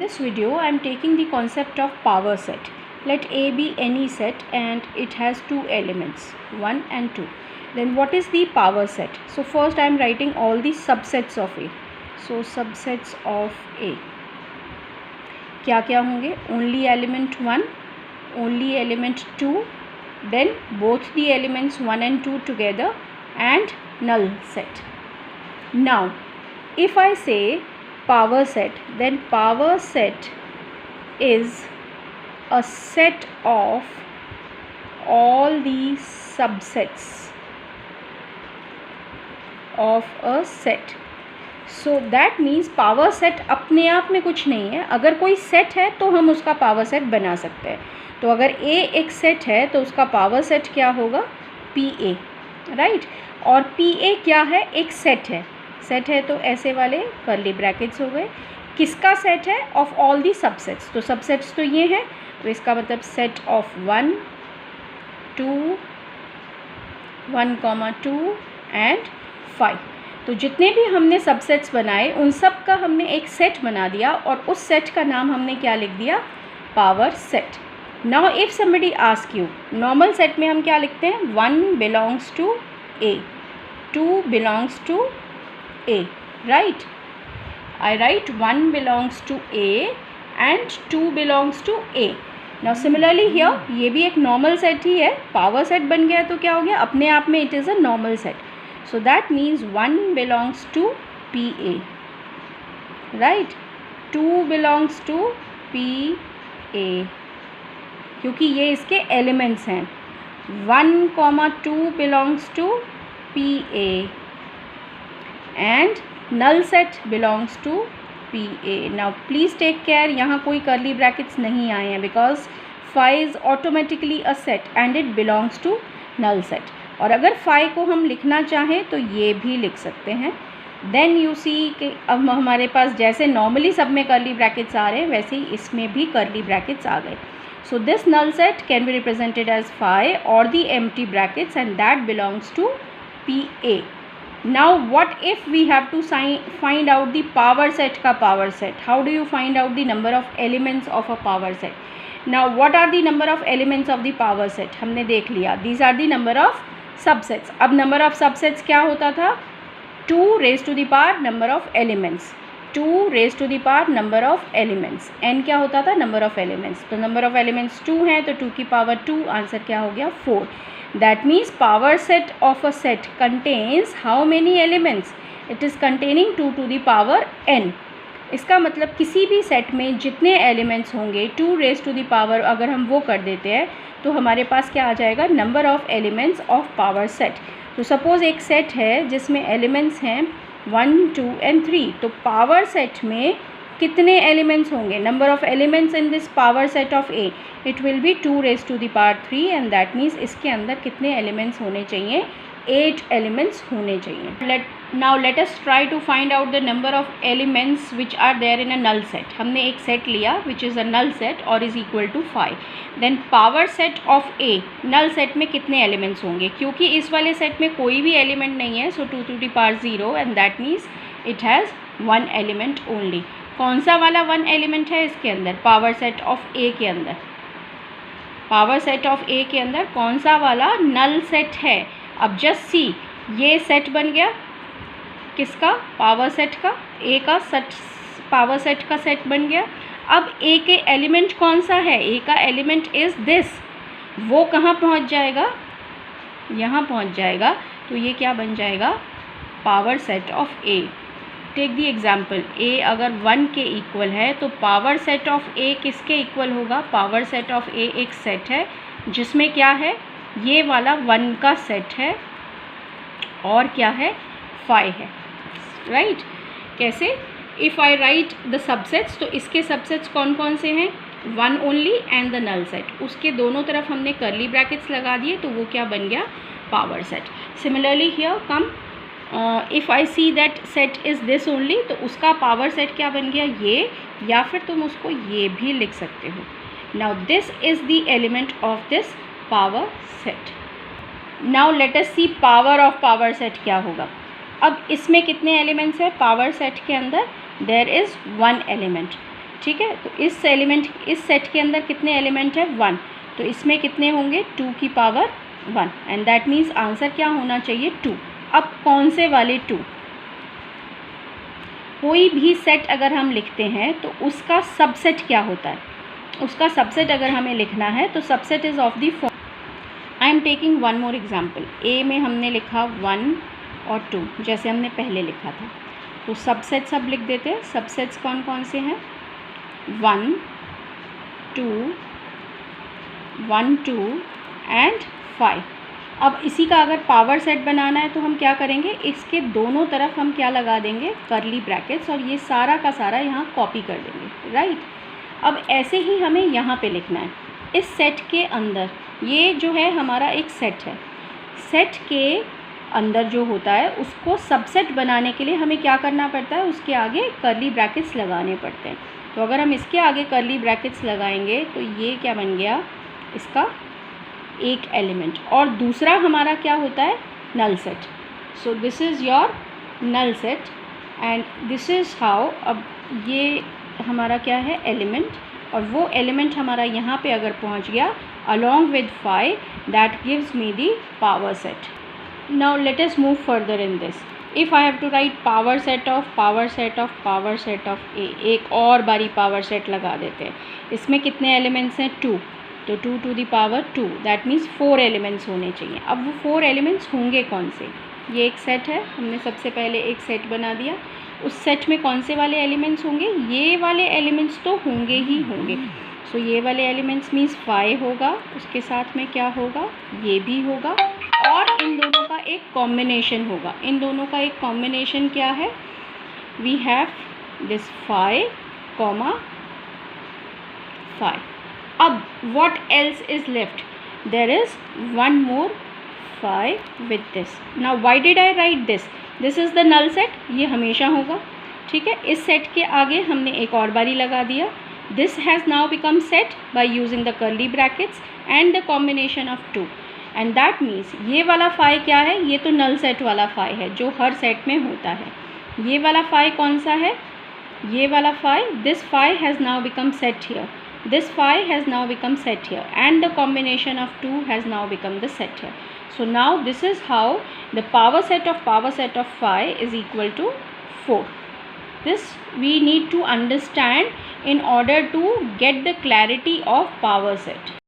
this video I am taking the concept of power set. Let A be any set and it has two elements 1 and 2. Then what is the power set? So first I am writing all the subsets of A. So subsets of A क्या क्या होंगे? Only element 1, only element 2, then both the elements 1 and 2 together and null set. Now if I say power set, then power set is a set of all the subsets of a set. So that means power set अपने आप में कुछ नहीं है. अगर कोई set है तो हम उसका पावर सेट बना सकते हैं. तो अगर A एक सेट है तो उसका पावर सेट क्या होगा? PA, right. और PA क्या है? एक सेट है. सेट है तो ऐसे वाले कर्ली ब्रैकेट्स हो गए. किसका सेट है? Of all the subsets. तो सबसेट्स तो ये हैं, तो इसका मतलब सेट ऑफ 1, 2, 1,2 एंड 5. तो जितने भी हमने सबसेट्स बनाए उन सब का हमने एक सेट बना दिया और उस सेट का नाम हमने क्या लिख दिया? Power set. Now if somebody ask you, normal set में हम क्या लिखते हैं? 1 belongs to A, 2 belongs to A, right? I write 1 belongs to A and 2 belongs to A. Now similarly here ये भी एक normal set ही है. Power set बन गया तो क्या हो गया? अपने आप में it is a normal set. So that means 1 belongs to PA, right? 2 belongs to PA क्योंकि ये इसके elements हैं. 1,2 belongs to PA and null set belongs to PA. Now please take care, यहाँ कोई curly brackets नहीं आए हैं because phi is automatically a set and it belongs to null set. और अगर phi को हम लिखना चाहें तो ये भी लिख सकते हैं. Then you see कि अब हमारे पास जैसे normally सब में curly brackets आ रहे हैं वैसे ही इसमें भी curly brackets आ गए. So this null set can be represented as phi or the empty brackets and that belongs to PA. Now what if we have to find out the power set का power set? How do you find out the number of elements of a power set? Now what are the number of elements of the power set? हमने देख लिया. These are the number of subsets. अब number of subsets क्या होता था? 2 raised to the power number of elements. 2 raised to the power number of elements. n क्या होता था? Number of elements. तो number of elements 2 हैं तो 2 की power 2. आंसर क्या हो गया? 4. That means power set of a set contains how many elements? It is containing 2 to the power n. इसका मतलब किसी भी सेट में जितने एलिमेंट्स होंगे 2 raised to the power अगर हम वो कर देते हैं तो हमारे पास क्या आ जाएगा? Number of elements of power set. तो सपोज़ एक सेट है जिसमें एलिमेंट्स हैं 1, 2 एंड 3. तो पावर सेट में कितने एलिमेंट्स होंगे? Number of elements in this power set of A, it will be 2 raised to the power 3 and that means इसके अंदर कितने एलिमेंट्स होने चाहिए? 8 एलिमेंट्स होने चाहिए. Now let us try to find out the number of elements which are there in a null set. हमने एक set लिया which is a null set और is equal to 5. Then power set of A, null set में कितने elements होंगे? क्योंकि इस वाले सेट में कोई भी एलिमेंट नहीं है सो 2 to the power 0 and that means it has 1 element only. कौन सा वाला 1 एलिमेंट है इसके अंदर? पावर सेट ऑफ A के अंदर. पावर सेट ऑफ A के अंदर कौन सा वाला? नल सेट है. अब जस्ट सी, ये सेट बन गया किसका? पावर सेट का. A का सेट, पावर सेट का सेट बन गया. अब A के एलिमेंट कौन सा है? A का एलिमेंट इज़ दिस. वो कहाँ पहुँच जाएगा? यहाँ पहुँच जाएगा. तो ये क्या बन जाएगा? Power set of A. Take the example, A अगर 1 के इक्वल है तो पावर सेट ऑफ A किसके इक्वल होगा? पावर सेट ऑफ A एक सेट है जिसमें क्या है? ये वाला 1 का सेट है और क्या है? 5 है, राइट? कैसे? If I write the subsets, तो इसके सबसेट्स कौन कौन से हैं? 1 only and the null set. उसके दोनों तरफ हमने कर्ली ब्रैकेट्स लगा दिए तो वो क्या बन गया? Power set. Similarly here come, if I see that set is this only, तो उसका पावर सेट क्या बन गया? ये, या फिर तुम उसको ये भी लिख सकते हो. Now this is the element of this power set. Now let us see power of power set क्या होगा. अब इसमें कितने एलिमेंट्स हैं? पावर सेट के अंदर देयर इज़ 1 एलिमेंट. ठीक है। तो इस सेट के अंदर कितने एलिमेंट है? 1, तो इसमें कितने होंगे? 2 की power 1, and that means answer क्या होना चाहिए? 2। अब कौन से वाले 2? कोई भी सेट अगर हम लिखते हैं तो उसका सबसेट क्या होता है? उसका सबसेट अगर हमें लिखना है तो subset is of the form. I am taking one more example. A में हमने लिखा 1 और 2, जैसे हमने पहले लिखा था। तो सबसेट सब लिख देते हैं। सबसेट्स कौन कौन से हैं? 1 2 एंड 5। अब इसी का अगर पावर सेट बनाना है तो हम क्या करेंगे? इसके दोनों तरफ हम क्या लगा देंगे? कर्ली ब्रैकेट्स, और ये सारा का सारा यहाँ कॉपी कर देंगे, राइट। अब ऐसे ही हमें यहाँ पे लिखना है। इस सेट के अंदर ये जो है हमारा एक सेट है। सेट के अंदर जो होता है उसको सबसेट बनाने के लिए हमें क्या करना पड़ता है? उसके आगे कर्ली ब्रैकेट्स लगाने पड़ते हैं। तो अगर हम इसके आगे कर्ली ब्रैकेट्स लगाएंगे तो ये क्या बन गया? इसका एक एलिमेंट। और दूसरा हमारा क्या होता है? Null set. So this is your null set and this is how. अब ये हमारा क्या है? एलिमेंट, और वो एलिमेंट हमारा यहाँ पे अगर पहुँच गया along with 5, that gives me the power set. Now let us move further in this. If I have to write power set of A, एक और बारी पावर सेट लगा देते हैं। इसमें कितने एलिमेंट्स हैं? 2, तो 2 to the power 2, that means 4 elements होने चाहिए। अब वो 4 एलिमेंट्स होंगे कौन से? ये एक सेट है, हमने सबसे पहले एक सेट बना दिया। उस सेट में कौन से वाले एलिमेंट्स होंगे? ये वाले एलिमेंट्स तो होंगे ही होंगे। सो ये वाले एलिमेंट्स मीन्स 5 होगा, उसके साथ में क्या होगा? ये भी होगा, और इन दोनों का एक कॉम्बिनेशन होगा। इन दोनों का एक कॉम्बिनेशन क्या है? We have this 5, 5। अब what else is left? There is one more 5 with this. Now why did I write this? This is the null set. ये हमेशा होगा, ठीक है। इस सेट के आगे हमने एक और बारी लगा दिया। This has now become set by using the curly brackets and the combination of 2. And that means ये वाला 5 क्या है? ये तो null set वाला 5 है जो हर सेट में होता है। ये वाला 5 कौन सा है? ये वाला 5, this 5 has now become set here. This 5 has now become set here, and the combination of 2 has now become the set here. So now this is how the power set of 5 is equal to 4. This we need to understand in order to get the clarity of power set.